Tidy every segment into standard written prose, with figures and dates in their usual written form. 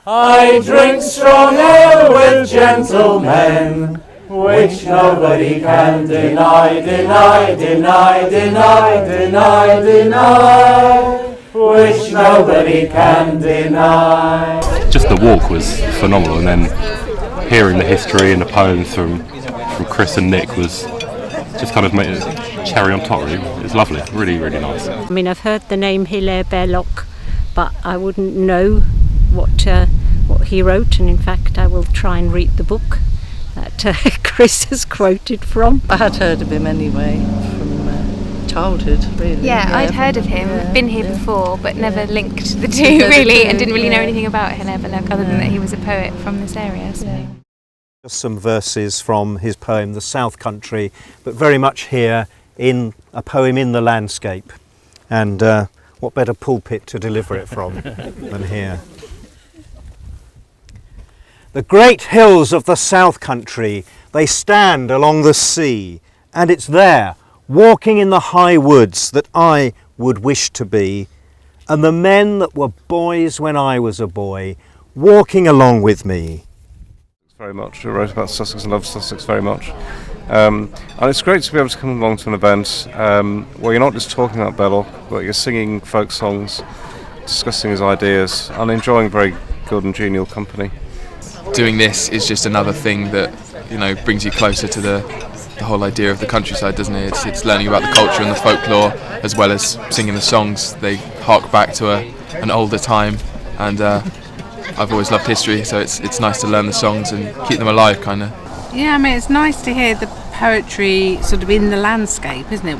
I drink strong ale with gentlemen, which nobody can deny, deny, deny, deny, deny, deny, which nobody can deny. Just the walk was phenomenal, and then hearing the history and the poems from Chris and Nick was just kind of made a cherry on top, really. It was lovely, really, really nice. I mean, I've heard the name Hilaire Belloc, but I wouldn't know what he wrote, and in fact I will try and read the book that Chris has quoted from. I had heard of him anyway from childhood, really. Yeah, I'd heard of him, been here before, but never linked the two really, and didn't really know anything about Hilaire Belloc other than that he was a poet from this area. So. Just some verses from his poem The South Country, but very much here in a poem in the landscape. And what better pulpit to deliver it from than here. The great hills of the South Country, they stand along the sea, and it's there, walking in the high woods, that I would wish to be, and the men that were boys when I was a boy, walking along with me. Very much. I wrote about Sussex and love Sussex very much. And it's great to be able to come along to an event where you're not just talking about Belloc, but you're singing folk songs, discussing his ideas, and enjoying very good and genial company. Doing this is just another thing that, you know, brings you closer to the whole idea of the countryside, doesn't it? It's learning about the culture and the folklore, as well as singing the songs. They hark back to an older time, and I've always loved history, so it's nice to learn the songs and keep them alive, kind of. Yeah, I mean, it's nice to hear the poetry sort of in the landscape, isn't it?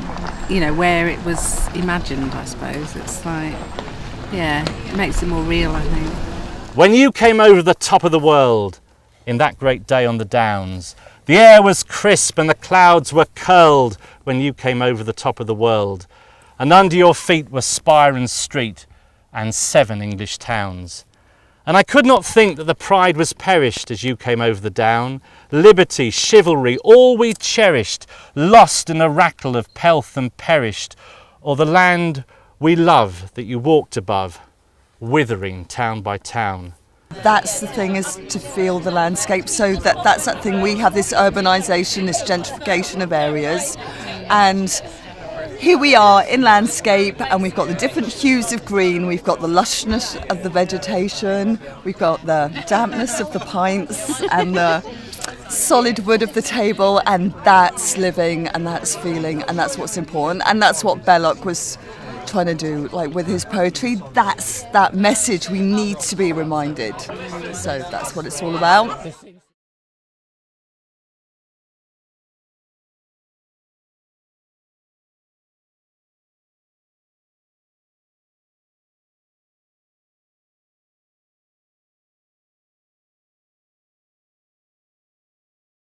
You know, where it was imagined, I suppose. It's like, yeah, it makes it more real, I think. When you came over the top of the world, in that great day on the downs, the air was crisp and the clouds were curled when you came over the top of the world, and under your feet were Spire and Street and 7 English towns. And I could not think that the pride was perished as you came over the down. Liberty, chivalry, all we cherished, lost in a rattle of pelf and perished, or the land we love that you walked above, withering town by town. That's the thing, is to feel the landscape. So that's that thing, we have this urbanisation, this gentrification of areas, and here we are in landscape, and we've got the different hues of green, we've got the lushness of the vegetation, we've got the dampness of the pints and the solid wood of the table, and that's living and that's feeling, and that's what's important, and that's what Belloc was trying to do, like with his poetry. That's that message we need to be reminded. So that's what it's all about.